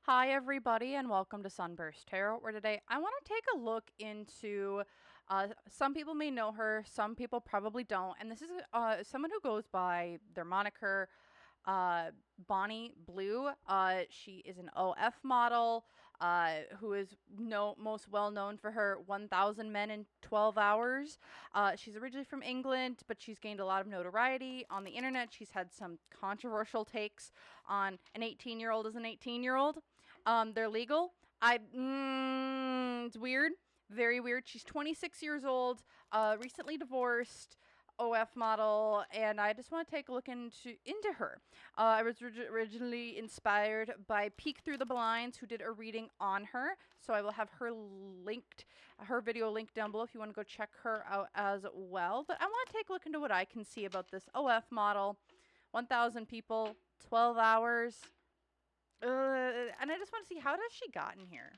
Hi, everybody, and welcome to SunBurst Tarot, where today I want to take a look into, some people may know her, some people probably don't, and this is someone who goes by their moniker, Bonnie Blue. She is an OF model, who is most well known for her 1,000 Men in 12 Hours. She's originally from England, but she's gained a lot of notoriety on the internet. She's had some controversial takes on an 18-year-old as an 18-year-old. They're legal. It's weird. Very weird. She's 26 years old, recently divorced. OF model, and I just want to take a look into her. I was originally inspired by Peek Through the Blinds, who did a reading on her, so I will have her video linked down below if you want to go check her out as well. But I want to take a look into what I can see about this OF model. 1,000 people, 12 hours, and I just want to see, how does she gotten here?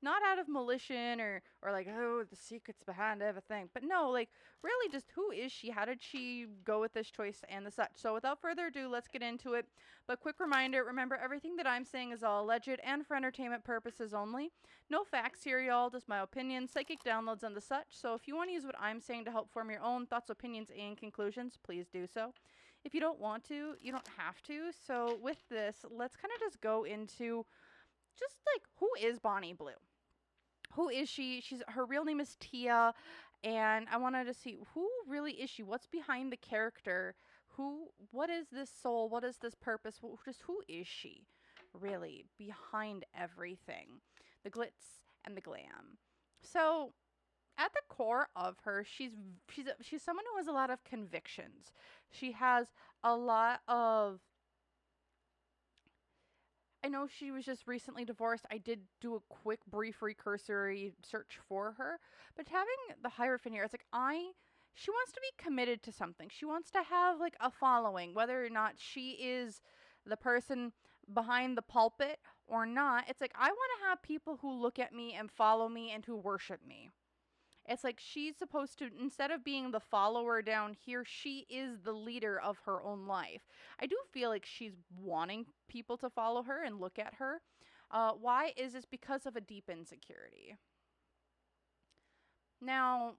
Not out of malicious or like, oh, the secrets behind everything. But no, like, really just who is she? How did she go with this choice and the such? So without further ado, let's get into it. But quick reminder, remember, everything that I'm saying is all alleged and for entertainment purposes only. No facts here, y'all, just my opinions, psychic downloads, and the such. So if you want to use what I'm saying to help form your own thoughts, opinions, and conclusions, please do so. If you don't want to, you don't have to. So with this, let's kind of just go into just like, who is Bonnie Blue? Who is she? Her real name is Tia, and I wanted to see, who really is she? What's behind the character? What is this soul? What is this purpose? Just who is she really behind everything? The glitz and the glam. So at the core of her, she's someone who has a lot of convictions. She has a lot of, I know she was just recently divorced. I did do a quick, brief, recursory search for her. But having the Hierophant here, it's like, she wants to be committed to something. She wants to have, like, a following. Whether or not she is the person behind the pulpit or not, it's like, I want to have people who look at me and follow me and who worship me. It's like she's supposed to, instead of being the follower down here, she is the leader of her own life. I do feel like she's wanting people to follow her and look at her. Why is this? Because of a deep insecurity. Now,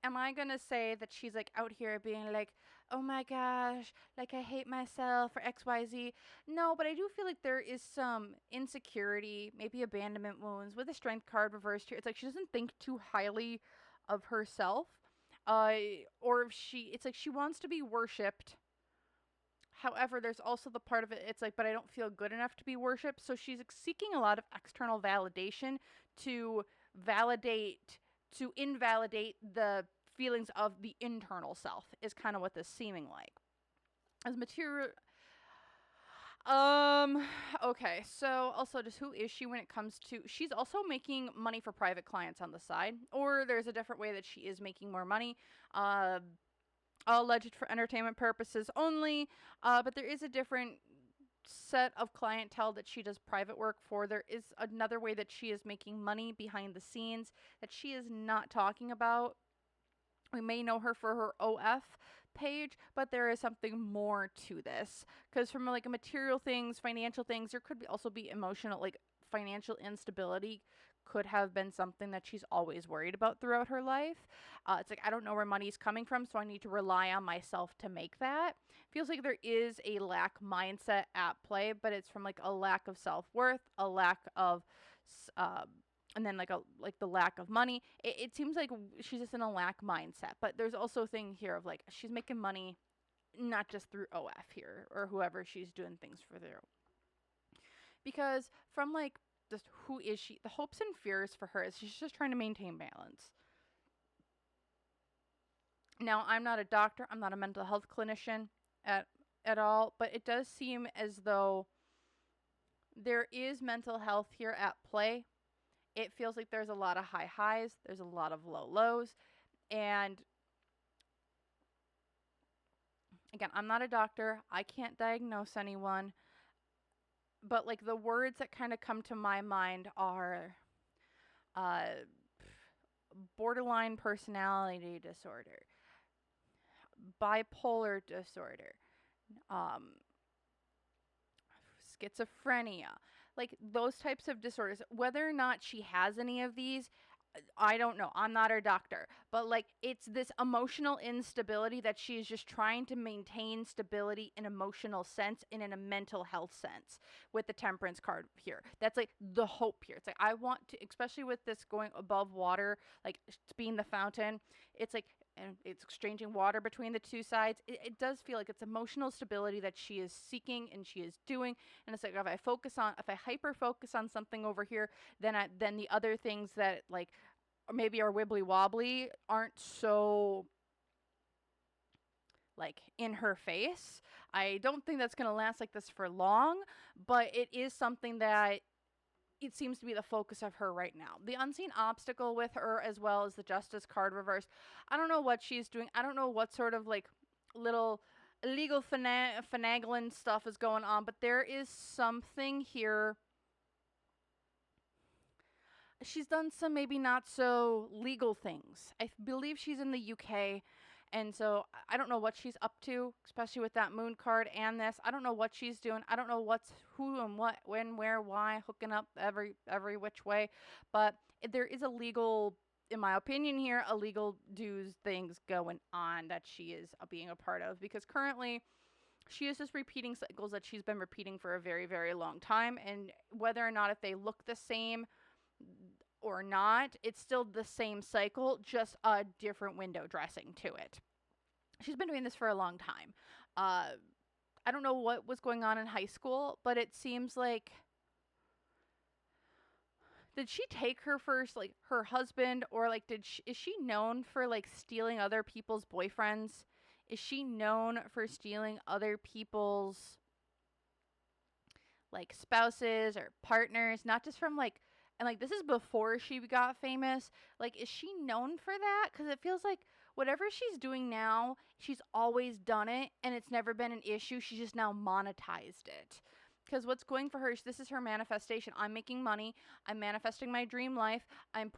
am I going to say that she's like out here being like, oh my gosh, like I hate myself or XYZ? No, but I do feel like there is some insecurity, maybe abandonment wounds with the Strength card reversed here. It's like she doesn't think too highly of herself. Or if it's like she wants to be worshipped. However, there's also the part of it, it's like, but I don't feel good enough to be worshipped. So she's seeking a lot of external validation to invalidate the feelings of the internal self, is kind of what this is seeming like. As material. Okay, so also just who is she when it comes to, she's also making money for private clients on the side, or there's a different way that she is making more money. Alleged for entertainment purposes only, but there is a different set of clientele that she does private work for. There is another way that she is making money behind the scenes that she is not talking about. We may know her for her OF page, but there is something more to this. Because from like material things, financial things, there could also be emotional, like financial instability could have been something that she's always worried about throughout her life. It's like, I don't know where money's coming from, so I need to rely on myself to make that. Feels like there is a lack mindset at play, but it's from like a lack of self-worth, a lack of and then like the lack of money. It seems like she's just in a lack mindset. But there's also a thing here of like, she's making money not just through OF here or whoever she's doing things for there. Because from like just who is she, the hopes and fears for her is she's just trying to maintain balance. Now, I'm not a doctor, I'm not a mental health clinician at all, but it does seem as though there is mental health here at play. It feels like there's a lot of high highs, there's a lot of low lows, and again, I'm not a doctor, I can't diagnose anyone, but like the words that kind of come to my mind are borderline personality disorder, bipolar disorder, schizophrenia, like those types of disorders, whether or not she has any of these, I don't know. I'm not her doctor. But like it's this emotional instability that she is just trying to maintain stability in emotional sense and in a mental health sense with the temperance card here. That's like the hope here. It's like I want to, especially with this going above water, like being the fountain, it's like and it's exchanging water between the two sides. It does feel like it's emotional stability that she is seeking and she is doing. And it's like if I hyper focus on something over here, then the other things that like maybe are wibbly wobbly aren't so like in her face. I don't think that's going to last like this for long, but it is something that it seems to be the focus of her right now. The unseen obstacle with her, as well as the justice card reversed. I don't know what she's doing. I don't know what sort of like little illegal finagling stuff is going on, but there is something here. She's done some maybe not so legal things. I believe she's in the UK. And so I don't know what she's up to, especially with that moon card and this. I don't know what she's doing. I don't know what's who and what, when, where, why, hooking up every which way. But there is a legal, in my opinion here, a legal dues things going on that she is being a part of. Because currently she is just repeating cycles that she's been repeating for a very, very long time. And whether or not if they look the same or not, it's still the same cycle, just a different window dressing to it. She's been doing this for a long time. I don't know what was going on in high school, but it seems like did she take her first like her husband, or like is she known for like stealing other people's boyfriends? Is she known for stealing other people's like spouses or partners, not just from like and like this is before she got famous. Like is she known for that? Cuz it feels like whatever she's doing now, she's always done it and it's never been an issue. She's just now monetized it. Because what's going for her is this is her manifestation. I'm making money. I'm manifesting my dream life. I'm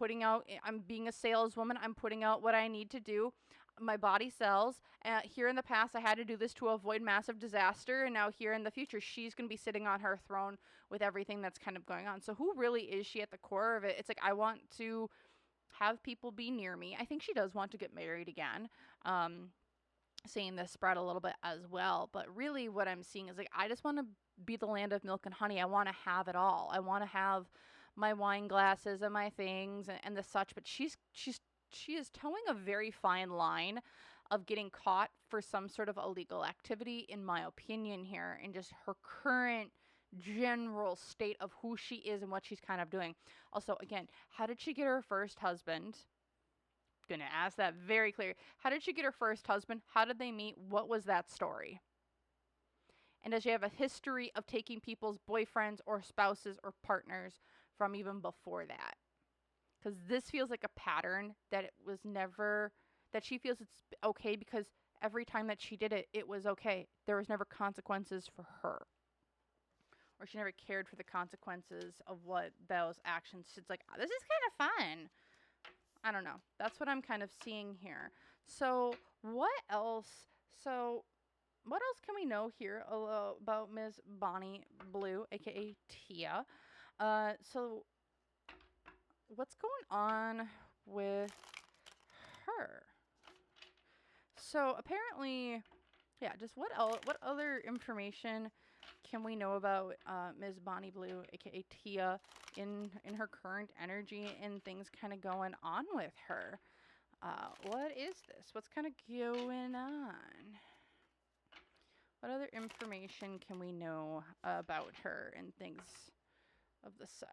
being a saleswoman. I'm putting out what I need to do. My body sells. Here in the past, I had to do this to avoid massive disaster. And now, here in the future, she's going to be sitting on her throne with everything that's kind of going on. So, who really is she at the core of it? It's like, I want to have people be near me. I think she does want to get married again. Seeing this spread a little bit as well. But really, what I'm seeing is like, I just want to be the land of milk and honey. I want to have it all. I want to have my wine glasses and my things and the such. But she is towing a very fine line of getting caught for some sort of illegal activity, in my opinion, here, and just her current general state of who she is and what she's kind of doing. Also, again, how did she get her first husband? Gonna ask that very clear. How did she get her first husband? How did they meet? What was that story? And does she have a history of taking people's boyfriends or spouses or partners from even before that? Because this feels like a pattern that it was never, that she feels it's okay because every time that she did it, it was okay. There was never consequences for her. Or she never cared for the consequences of what those actions. It's like, this is kind of fun. I don't know. That's what I'm kind of seeing here. So, what else? What else can we know here about Ms. Bonnie Blue, aka Tia? So, what's going on with her? So, apparently, yeah, just what other information can we know about Ms. Bonnie Blue, aka Tia, in her current energy and things kind of going on with her? What is this? What's kind of going on? What other information can we know about her and things of the such?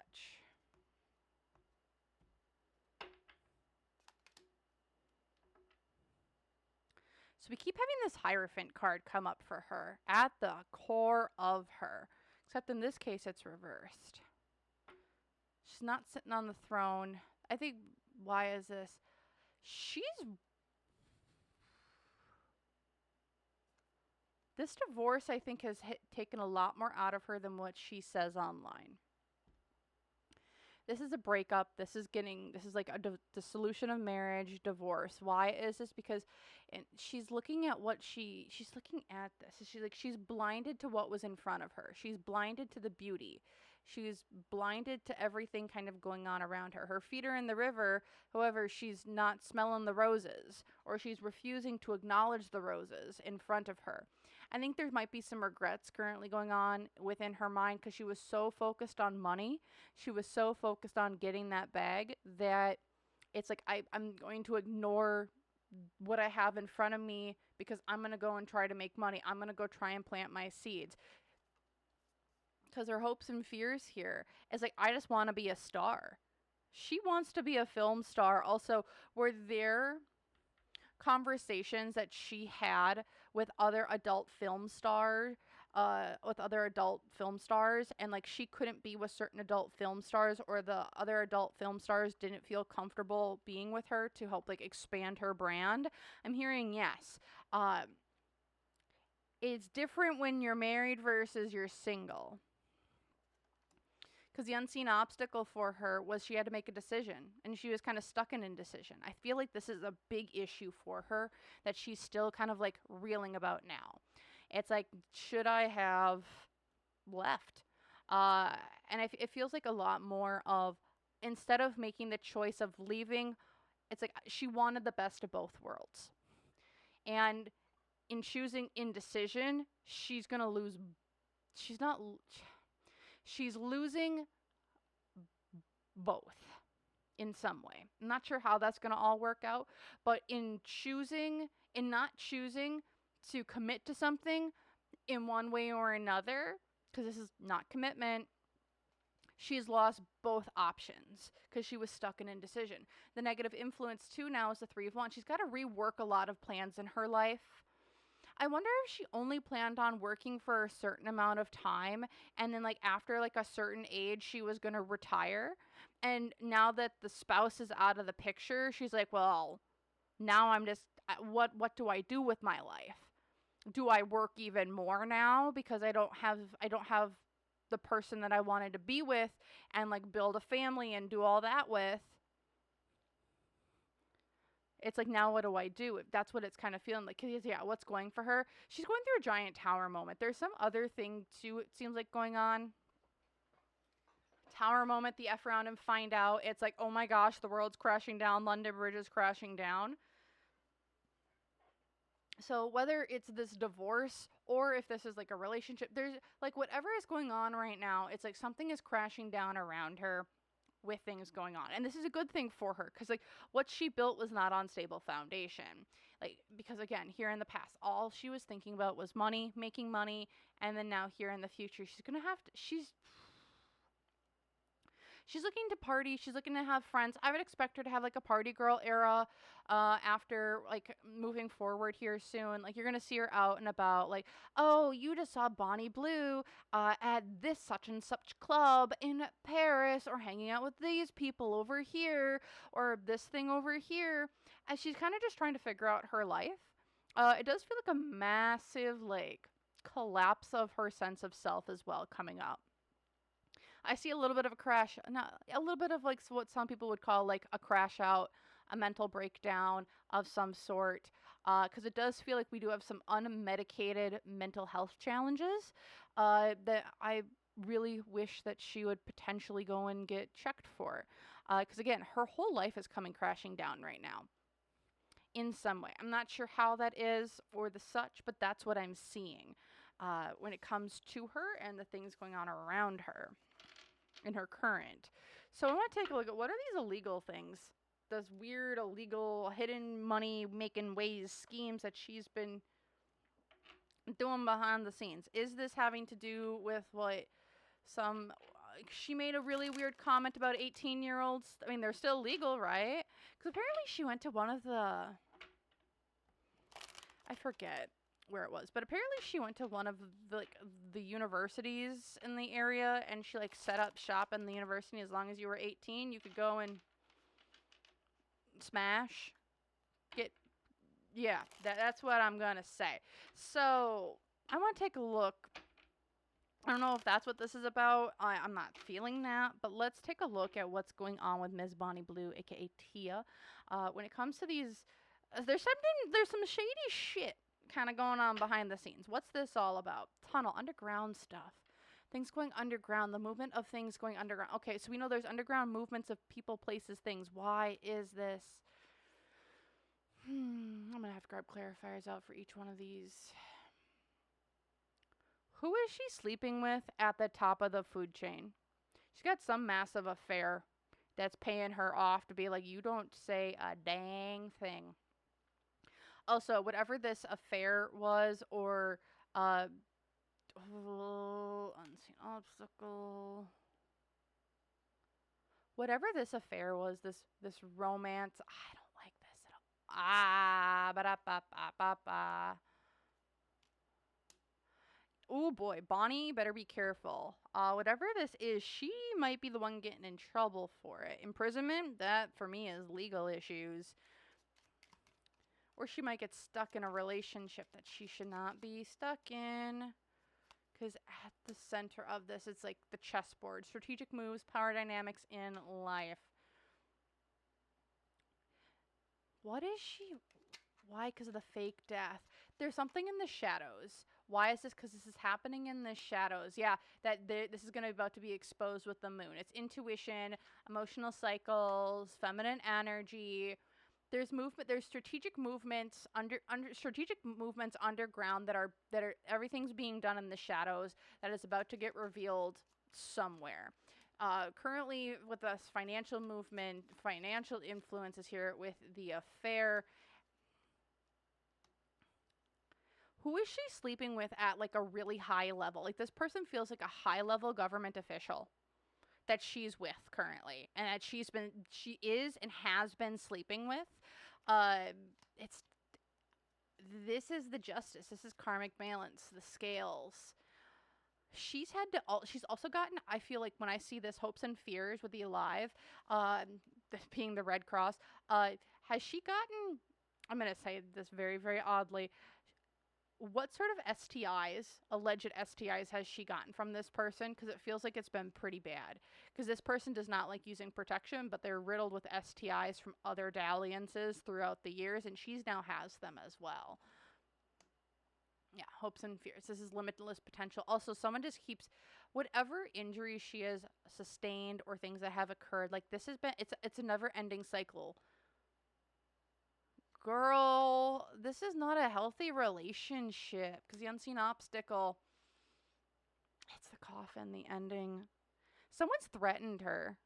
So we keep having this Hierophant card come up for her at the core of her. Except in this case, it's reversed. She's not sitting on the throne. I think, why is this? This divorce, I think, has taken a lot more out of her than what she says online. This is a breakup. This is like the solution of marriage, divorce. Why is this? Because she's looking at she's looking at this. She's blinded to what was in front of her. She's blinded to the beauty. She's blinded to everything kind of going on around her. Her feet are in the river. However, she's not smelling the roses, or she's refusing to acknowledge the roses in front of her. I think there might be some regrets currently going on within her mind because she was so focused on money. She was so focused on getting that bag that it's like, I'm going to ignore what I have in front of me because I'm going to go and try to make money. I'm going to go try and plant my seeds. Because her hopes and fears here is like, I just want to be a star. She wants to be a film star. Also, were there conversations that she had with other adult film stars, and like she couldn't be with certain adult film stars, or the other adult film stars didn't feel comfortable being with her to help like expand her brand? I'm hearing yes. It's different when you're married versus you're single. Because the unseen obstacle for her was she had to make a decision, and she was kind of stuck in indecision. I feel like this is a big issue for her that she's still kind of like reeling about now. It's like, should I have left? And it feels like a lot more of, instead of making the choice of leaving, it's like she wanted the best of both worlds. And in choosing indecision, she's going to lose. She's losing both in some way. I'm not sure how that's going to all work out, but in not choosing to commit to something in one way or another, because this is not commitment, she's lost both options because she was stuck in indecision. The negative influence too now is the Three of Wands. She's got to rework a lot of plans in her life. I wonder if she only planned on working for a certain amount of time, and then like after like a certain age she was going to retire. And now that the spouse is out of the picture, she's like, well, now I'm just what do I do with my life? Do I work even more now because I don't have the person that I wanted to be with and like build a family and do all that with? It's like, now what do I do? That's what it's kind of feeling like. Because, yeah, what's going for her? She's going through a giant tower moment. There's some other thing, too, it seems like going on. Tower moment, the F around and find out. It's like, oh my gosh, the world's crashing down. London Bridge is crashing down. So whether it's this divorce or if this is like a relationship, there's like whatever is going on right now, it's like something is crashing down around her with things going on. And this is a good thing for her because like what she built was not on stable foundation. Like, because again, here in the past, all she was thinking about was money, making money, and then now here in the future, she's looking to party. She's looking to have friends. I would expect her to have like a party girl era after like moving forward here soon. Like, you're going to see her out and about, like, oh, you just saw Bonnie Blue at this such and such club in Paris, or hanging out with these people over here, or this thing over here. As she's kind of just trying to figure out her life. It does feel like a massive like collapse of her sense of self as well coming up. I see a little bit of a crash, not a little bit of like what some people would call like a crash out, a mental breakdown of some sort. Because it does feel like we do have some unmedicated mental health challenges that I really wish that she would potentially go and get checked for. Because again, her whole life is coming crashing down right now in some way. I'm not sure how that is or the such, but that's what I'm seeing when it comes to her and the things going on around her in her current. So I want to take a look at what are these illegal things, those weird illegal hidden money making ways, schemes that she's been doing behind the scenes. Is this having to do with what she made a really weird comment about 18-year-olds? I mean, they're still legal, right? Because apparently she went to one of the, I forget where it was, but apparently she went to one of the universities in the area, and she like set up shop in the university. As long as you were 18, you could go and smash, that's what I'm gonna say. So I want to take a look I don't know if that's what this is about. I'm not feeling that, but let's take a look at what's going on with Ms. Bonnie Blue, aka Tia. When it comes to these, there's some shady shit kind of going on behind the scenes. What's this all about? Tunnel, underground stuff. Things going underground, the movement of things going underground. Okay, so we know there's underground movements of people, places, things. Why is this? I'm gonna have to grab clarifiers out for each one of these. Who is she sleeping with at the top of the food chain? She's got some massive affair that's paying her off to be like, you don't say a dang thing. Also, whatever this affair was, or unseen obstacle, whatever this affair was, this romance, I don't like this at all. Ba da ba ba ba ba. Oh boy, Bonnie, better be careful. Whatever this is, she might be the one getting in trouble for it. Imprisonment, that for me is legal issues. Or she might get stuck in a relationship that she should not be stuck in. Because at the center of this, it's like the chessboard. Strategic moves, power dynamics in life. What is she? Why? Because of the fake death. There's something in the shadows. Why is this? Because this is happening in the shadows. Yeah, this is going to about to be exposed with the moon. It's intuition, emotional cycles, feminine energy. There's movement. There's strategic movements strategic movements underground that are everything's being done in the shadows that is about to get revealed somewhere. Currently, with us, financial movement, financial influences here with the affair. Who is she sleeping with at like a really high level? Like this person feels like a high level government official that she's with currently, and that she is and has been sleeping with. It's This is the justice. This is karmic balance, the scales. She's also gotten, I feel like when I see this hopes and fears with the alive, being the Red Cross, has she gotten, I'm going to say this very, very oddly, what sort of STIs, alleged STIs, has she gotten from this person? Because it feels like it's been pretty bad. Because this person does not like using protection, but they're riddled with STIs from other dalliances throughout the years, and she's now has them as well. Yeah, hopes and fears. This is limitless potential. Also, someone just keeps whatever injuries she has sustained or things that have occurred. Like this has been, it's a never-ending cycle. Girl, this is not a healthy relationship because the unseen obstacle, it's the coffin, the ending. Someone's threatened her.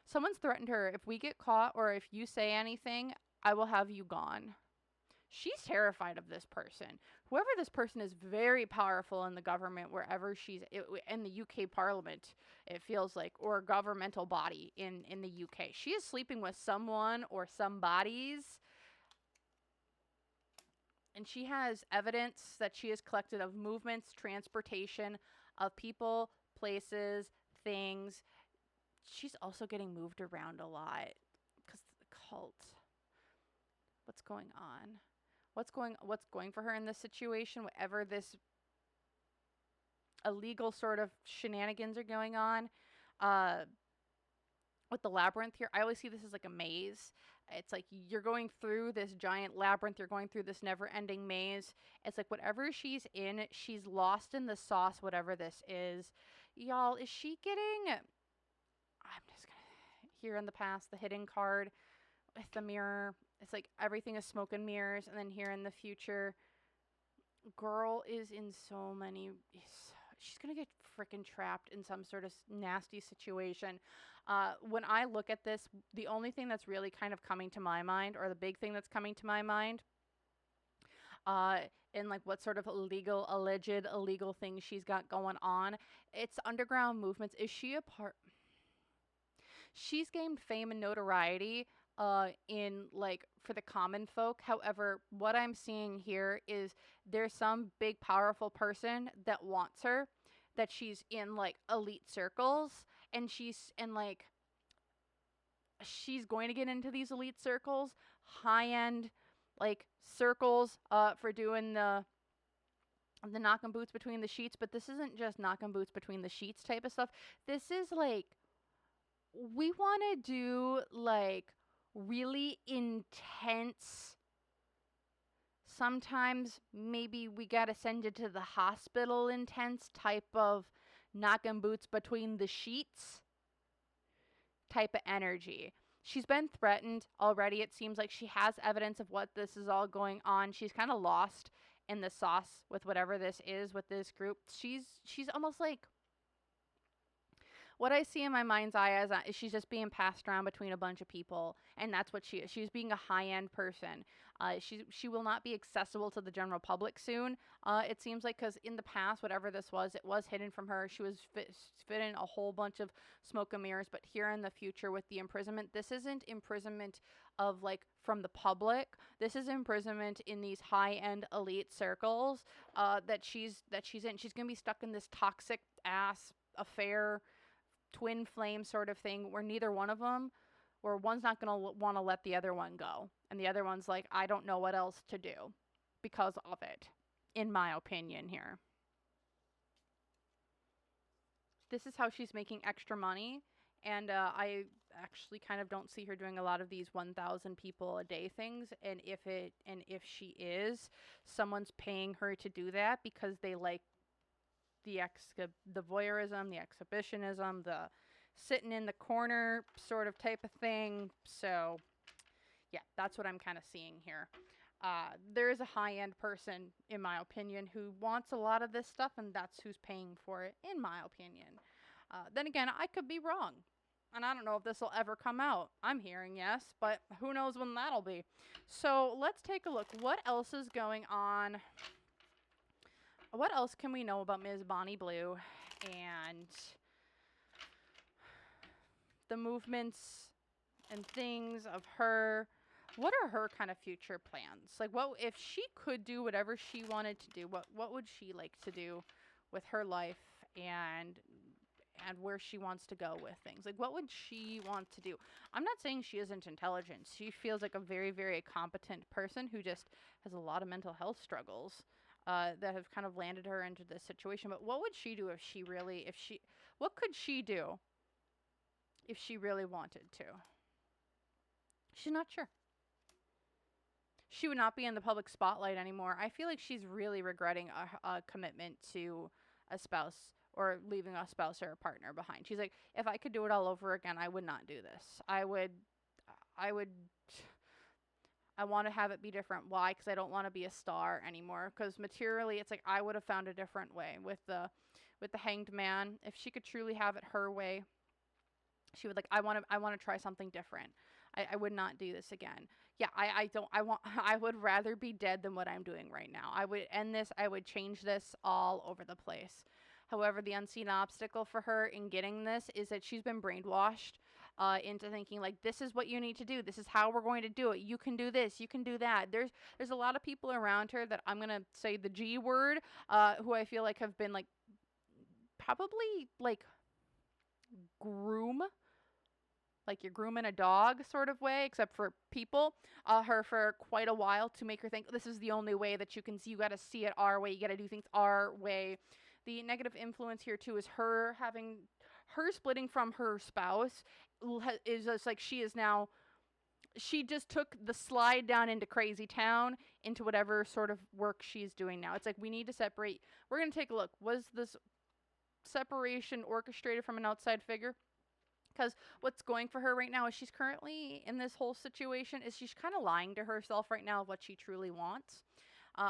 Someone's threatened her. If we get caught or if you say anything, I will have you gone. She's terrified of this person. Whoever this person is, very powerful in the government, wherever she's in the UK Parliament, it feels like, or a governmental body in the UK. She is sleeping with someone or some bodies, and she has evidence that she has collected of movements, transportation of people, places, things. She's also getting moved around a lot because the cult. What's going on? What's going for her in this situation, whatever this illegal sort of shenanigans are going on. With the labyrinth here, I always see this as like a maze. It's like you're going through this giant labyrinth, you're going through this never-ending maze. It's like whatever she's in, she's lost in the sauce, whatever this is. Y'all, is she getting, I'm just gonna, here in the past, the hidden card with the mirror. It's like everything is smoke and mirrors, and then here in the future, girl is in so many. She's gonna get freaking trapped in some sort of nasty situation. When I look at this, the only thing that's really kind of coming to my mind, or the big thing that's coming to my mind, in like what sort of alleged illegal things she's got going on, it's underground movements. Is she a part? She's gained fame and notoriety in like for the common folk. However, what I'm seeing here is there's some big powerful person that wants her, that she's in like elite circles, and she's going to get into these elite circles, high end like circles for doing the the knocking boots between the sheets, but this isn't just knocking boots between the sheets type of stuff. This is like, we want to do like really intense. Sometimes maybe we gotta send you to the hospital intense type of knocking boots between the sheets type of energy. She's been threatened already. It seems like she has evidence of what this is all going on. She's kind of lost in the sauce with whatever this is with this group. She's almost like, what I see in my mind's eye is she's just being passed around between a bunch of people, and that's what she is. She's being a high-end person. She will not be accessible to the general public soon. It seems like, because in the past, whatever this was, it was hidden from her. She was fit in a whole bunch of smoke and mirrors. But here in the future, with the imprisonment, this isn't imprisonment of like from the public. This is imprisonment in these high-end elite circles that she's in. She's gonna be stuck in this toxic ass affair, twin flame sort of thing, where neither one of them, where one's not going to want to let the other one go, and the other one's like, I don't know what else to do because of it, in my opinion here. This is how she's making extra money, and I actually kind of don't see her doing a lot of these 1,000 people a day things, and if she is, someone's paying her to do that because they like the voyeurism, the exhibitionism, the sitting in the corner sort of type of thing. So, yeah, that's what I'm kind of seeing here. There is a high-end person, in my opinion, who wants a lot of this stuff, and that's who's paying for it, in my opinion. Then again, I could be wrong, and I don't know if this will ever come out. I'm hearing yes, but who knows when that'll be. So let's take a look. What else is going on? What else can we know about Ms. Bonnie Blue and the movements and things of her? What are her kind of future plans? Like, what if she could do whatever she wanted to do? What would she like to do with her life and where she wants to go with things? Like, what would she want to do? I'm not saying she isn't intelligent. She feels like a very, very competent person who just has a lot of mental health struggles that have kind of landed her into this situation. But what would she do what could she do if she really wanted to? She's not sure. She would not be in the public spotlight anymore. I feel like she's really regretting a commitment to a spouse, or leaving a spouse or a partner behind. She's like, if I could do it all over again, I would not do this. I want to have it be different. Why? Because I don't want to be a star anymore. Because materially, it's like I would have found a different way with the Hanged Man. If she could truly have it her way, she would like, I want to try something different. I would not do this again. Yeah, I would rather be dead than what I'm doing right now. I would end this. I would change this all over the place. However, the unseen obstacle for her in getting this is that she's been brainwashed into thinking like, this is what you need to do. This is how we're going to do it. You can do this. You can do that. There's a lot of people around her that I'm going to say the G word, who I feel like have been like, probably like like you're grooming a dog sort of way, except for people, her for quite a while to make her think this is the only way that you can see. You got to see it our way. You got to do things our way. The negative influence here too is her splitting from her spouse is just like she just took the slide down into crazy town into whatever sort of work she's doing now. It's like, we need to separate. We're going to take a look. Was this separation orchestrated from an outside figure? Because what's going for her right now is she's currently in this whole situation is she's kind of lying to herself right now of what she truly wants.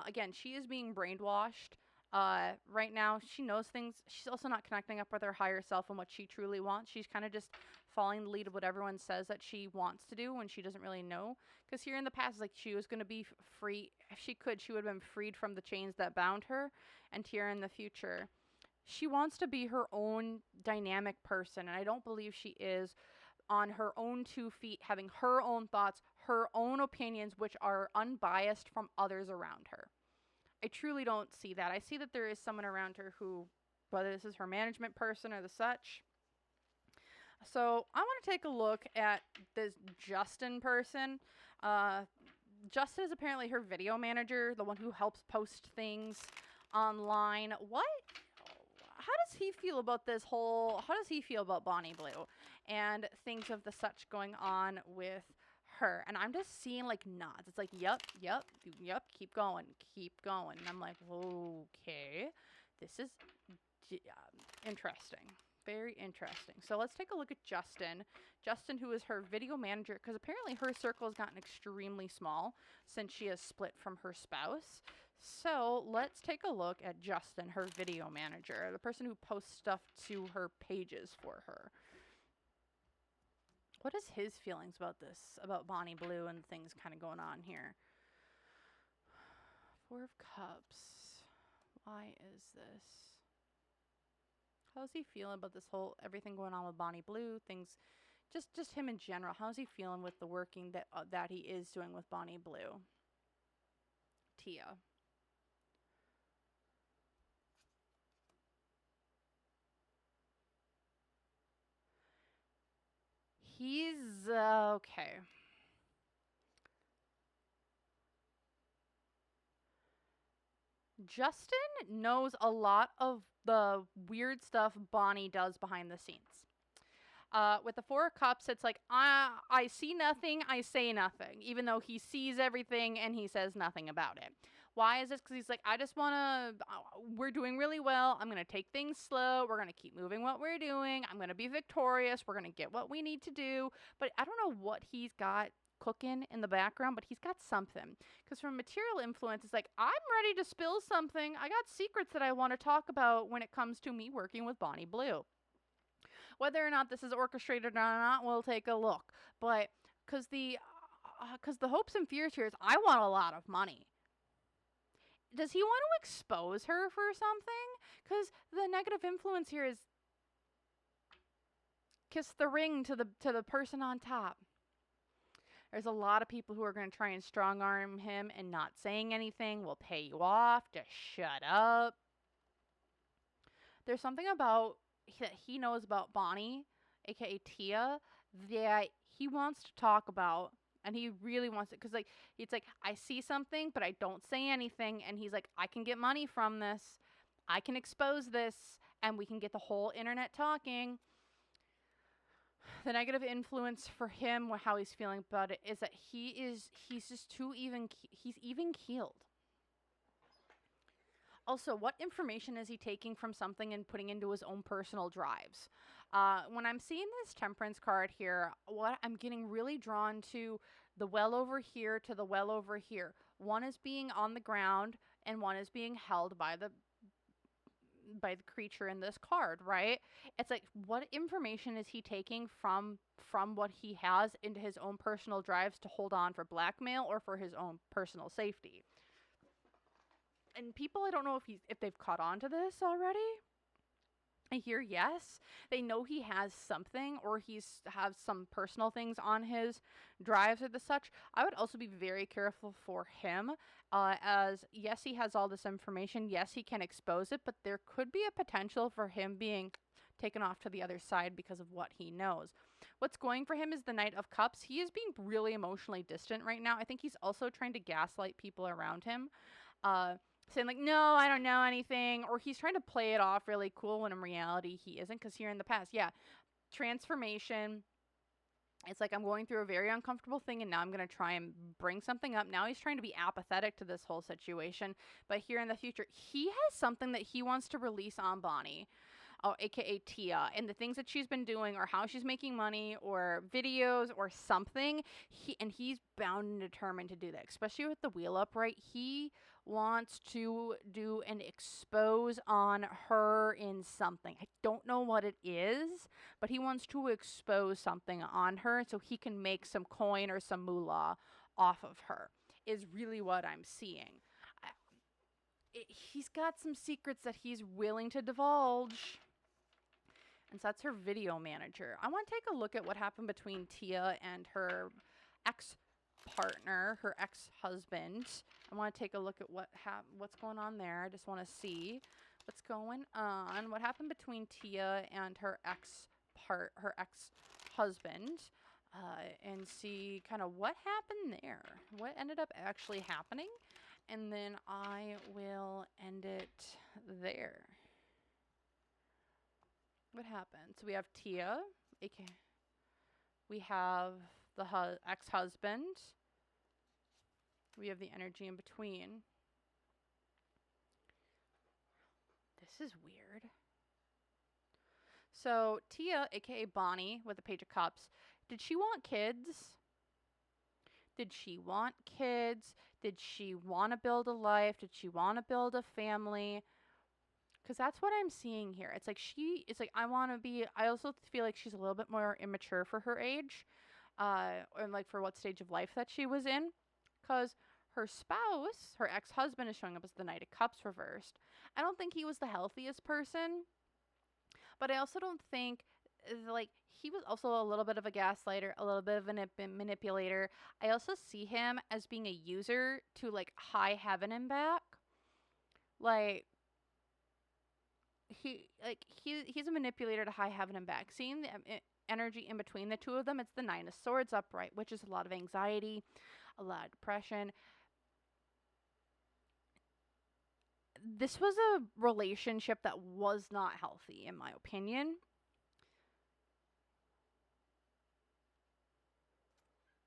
Again, she is being brainwashed. Right now, she knows things. She's also not connecting up with her higher self and what she truly wants. She's kind of just following the lead of what everyone says that she wants to do when she doesn't really know. Because here in the past, like, she was going to be free. If she could, she would have been freed from the chains that bound her. And here in the future, she wants to be her own dynamic person. And I don't believe she is on her own 2 feet, having her own thoughts, her own opinions, which are unbiased from others around her. I truly don't see that. I see that there is someone around her who, whether this is her management person or the such. So I want to take a look at this Justin person. Justin is apparently her video manager, the one who helps post things online. How does he feel about this whole, how does he feel about Bonnie Blue and things of the such going on with her? And I'm just seeing like nods. It's like, yep, keep going. And I'm like, okay, this is interesting. Very interesting. So let's take a look at Justin. Justin, who is her video manager, because apparently her circle has gotten extremely small since she has split from her spouse. So let's take a look at Justin, her video manager, the person who posts stuff to her pages for her. What is his feelings about this, about Bonnie Blue and things kind of going on here? Four of Cups. Why is this? How's he feeling about this whole, everything going on with Bonnie Blue, things, just him in general? How's he feeling with the working that he is doing with Bonnie Blue? Tia. He's, okay. Justin knows a lot of the weird stuff Bonnie does behind the scenes. With the Four of Cups, it's like, I see nothing, I say nothing, even though he sees everything and he says nothing about it. Why is this? Because he's like, I just want to, we're doing really well. I'm going to take things slow. We're going to keep moving what we're doing. I'm going to be victorious. We're going to get what we need to do. But I don't know what he's got cooking in the background, but he's got something. Because from material influence, it's like, I'm ready to spill something. I got secrets that I want to talk about when it comes to me working with Bonnie Blue. Whether or not this is orchestrated or not, we'll take a look. But because the hopes and fears here is, I want a lot of money. Does he want to expose her for something? Because the negative influence here is kiss the ring to the person on top. There's a lot of people who are going to try and strong arm him and not saying anything. Will pay you off. Just shut up. There's something about that he knows about Bonnie, aka Tia, that he wants to talk about. And he really wants it, because like it's like, I see something, but I don't say anything. And he's like, I can get money from this. I can expose this, and we can get the whole internet talking. The negative influence for him, how he's feeling about it, is that he's just too he's even keeled. Also, what information is he taking from something and putting into his own personal drives? When I'm seeing this Temperance card here, what I'm getting really drawn to the well over here to the well over here. One is being on the ground and one is being held by the creature in this card, right? It's like, what information is he taking from what he has into his own personal drives to hold on for blackmail or for his own personal safety? And people, I don't know if they've caught on to this already. I hear yes, they know he has something, or has some personal things on his drives or the such. I would also be very careful for him, as yes, he has all this information. Yes, he can expose it, but there could be a potential for him being taken off to the other side because of what he knows. What's going for him is the Knight of Cups. He is being really emotionally distant right now. I think he's also trying to gaslight people around him. Saying like, no, I don't know anything, or he's trying to play it off really cool when in reality he isn't, because here in the past, yeah, transformation, it's like, I'm going through a very uncomfortable thing and now I'm going to try and bring something up. Now he's trying to be apathetic to this whole situation, but here in the future, he has something that he wants to release on Bonnie. Oh, aka Tia, and the things that she's been doing, or how she's making money, or videos, or something. He's bound and determined to do that, especially with the wheel upright. He wants to do an expose on her in something. I don't know what it is, but he wants to expose something on her so he can make some coin or some moolah off of her, is really what I'm seeing. He's got some secrets that he's willing to divulge. And so that's her video manager. I want to take a look at what happened between Tia and her ex-partner, her ex-husband. I want to take a look at what's going on there. I just want to see what's going on. What happened between Tia and her ex-husband, and see kind of what happened there. What ended up actually happening, and then I will end it there. What happened? So we have Tia, aka we have the ex-husband. We have the energy in between. This is weird. So Tia, aka Bonnie, with the Page of Cups, did she want kids? Did she want kids? Did she want to build a life? Did she want to build a family? Because that's what I'm seeing here. It's like I want to be, I also feel like she's a little bit more immature for her age, and like for what stage of life that she was in. Because her spouse, her ex-husband, is showing up as the Knight of Cups reversed. I don't think he was the healthiest person, but I also don't think, like, he was also a little bit of a gaslighter, a little bit of a manipulator. I also see him as being a user to, like, high heaven and back. Like, he's a manipulator to high heaven and back. Seeing the energy in between the two of them, it's the Nine of Swords upright, which is a lot of anxiety, a lot of depression. This was a relationship that was not healthy, in my opinion.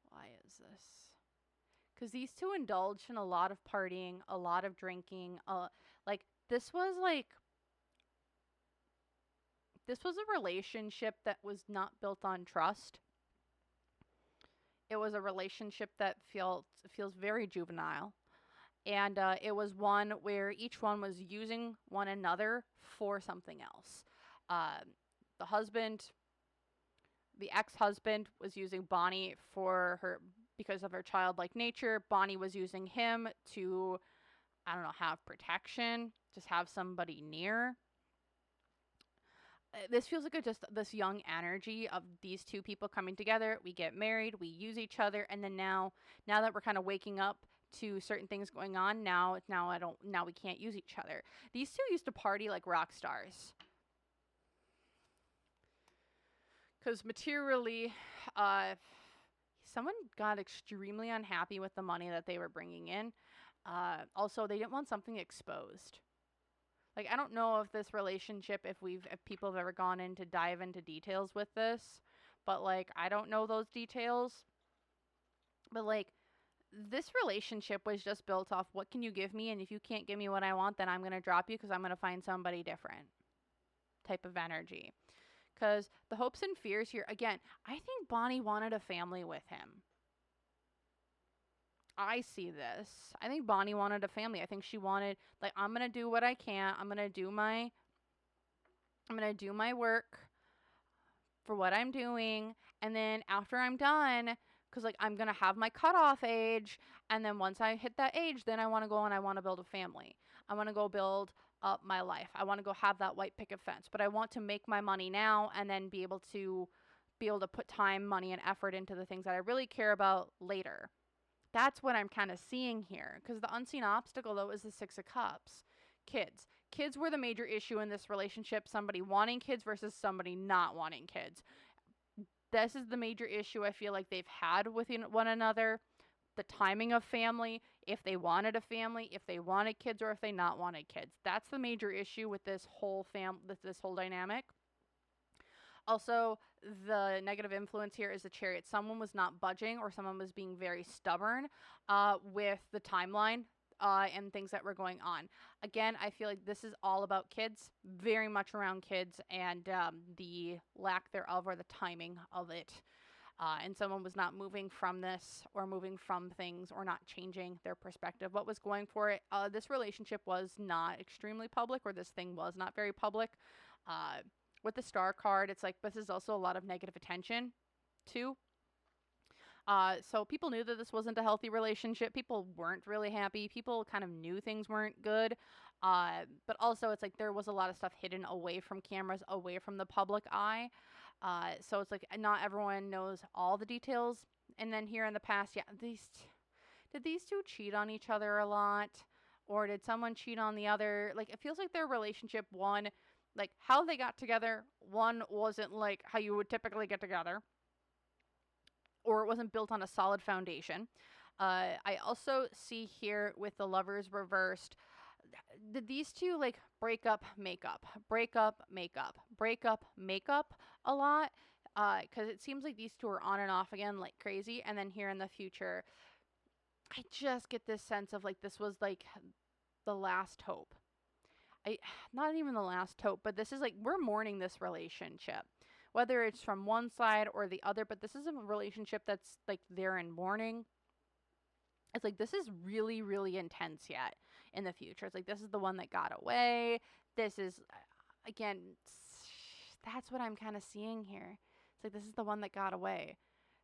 Why is this? Because these two indulged in a lot of partying, a lot of drinking. This was a relationship that was not built on trust. It was a relationship that feels very juvenile. And it was one where each one was using one another for something else. The ex-husband was using Bonnie for her, because of her childlike nature. Bonnie was using him to, I don't know, have protection, just have somebody near. This feels like just this young energy of these two people coming together. We get married, we use each other, and then now that we're kind of waking up to certain things going on, now we can't use each other. These two used to party like rock stars. Because materially, someone got extremely unhappy with the money that they were bringing in. Also, they didn't want something exposed. Like, I don't know if this relationship, if people have ever gone in to dive into details with this, but, like, I don't know those details. But, like, this relationship was just built off, what can you give me? And if you can't give me what I want, then I'm going to drop you because I'm going to find somebody different type of energy. Because the hopes and fears here, again, I think Bonnie wanted a family with him. I see this. I think Bonnie wanted a family. I think she wanted, like, I'm going to do what I can. I'm going to do my work for what I'm doing. And then after I'm done, because, like, I'm going to have my cutoff age. And then once I hit that age, then I want to go and I want to build a family. I want to go build up my life. I want to go have that white picket fence. But I want to make my money now and then be able to put time, money, and effort into the things that I really care about later. That's what I'm kind of seeing here. Because the unseen obstacle, though, is the Six of Cups. Kids. Kids were the major issue in this relationship. Somebody wanting kids versus somebody not wanting kids. This is the major issue I feel like they've had with one another. The timing of family, if they wanted a family, if they wanted kids, or if they not wanted kids. That's the major issue with this whole this whole dynamic. Also, the negative influence here is the Chariot. Someone was not budging, or someone was being very stubborn with the timeline and things that were going on. Again, I feel like this is all about kids, very much around kids, and the lack thereof, or the timing of it. And someone was not moving from this, or moving from things, or not changing their perspective. What was going for it? This relationship was not extremely public, or this thing was not very public. With the Star card, it's like, this is also a lot of negative attention, too. So people knew that this wasn't a healthy relationship. People weren't really happy. People kind of knew things weren't good. But also, it's like there was a lot of stuff hidden away from cameras, away from the public eye. So it's like not everyone knows all the details. And then here in the past, did these two cheat on each other a lot? Or did someone cheat on the other? Like, it feels like their relationship, one, like, how they got together, one, wasn't like how you would typically get together. Or it wasn't built on a solid foundation. I also see here with the Lovers reversed, did these two like break up, make up, break up, make up, break up, make up a lot? Because it seems like these two are on and off again like crazy. And then here in the future, I just get this sense of like this was like the last hope. I Not even the last hope, but this is like we're mourning this relationship. Whether it's from one side or the other, but this is a relationship that's like they're in mourning. It's like this is really, really intense yet in the future. It's like this is the one that got away. This is again that's what I'm kind of seeing here. It's like this is the one that got away.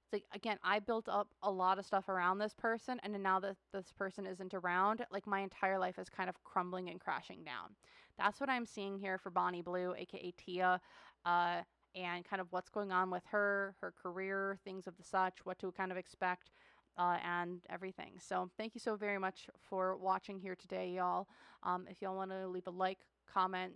It's like again, I built up a lot of stuff around this person, and then now that this person isn't around, like my entire life is kind of crumbling and crashing down. That's what I'm seeing here for Bonnie Blue, aka Tia, uh, and kind of what's going on with her, her career, things of the such, what to kind of expect, and everything. So thank you so very much for watching here today, y'all. If y'all want to leave a like, comment,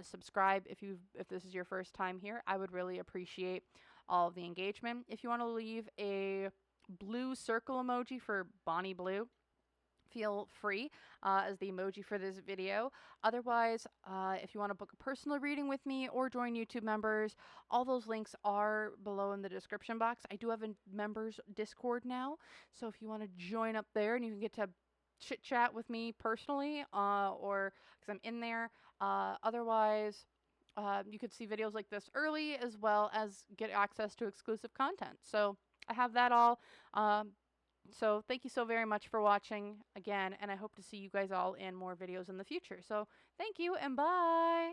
subscribe if this is your first time here, I would really appreciate all of the engagement. If you want to leave a blue circle emoji for Bonnie Blue, feel free as the emoji for this video. Otherwise, if you want to book a personal reading with me or join YouTube members, all those links are below in the description box. I do have a members Discord now, so if you want to join up there and you can get to chit chat with me personally, or because I'm in there. Otherwise, you could see videos like this early as well as get access to exclusive content. So I have that all. So thank you so very much for watching again, and I hope to see you guys all in more videos in the future. So thank you and bye.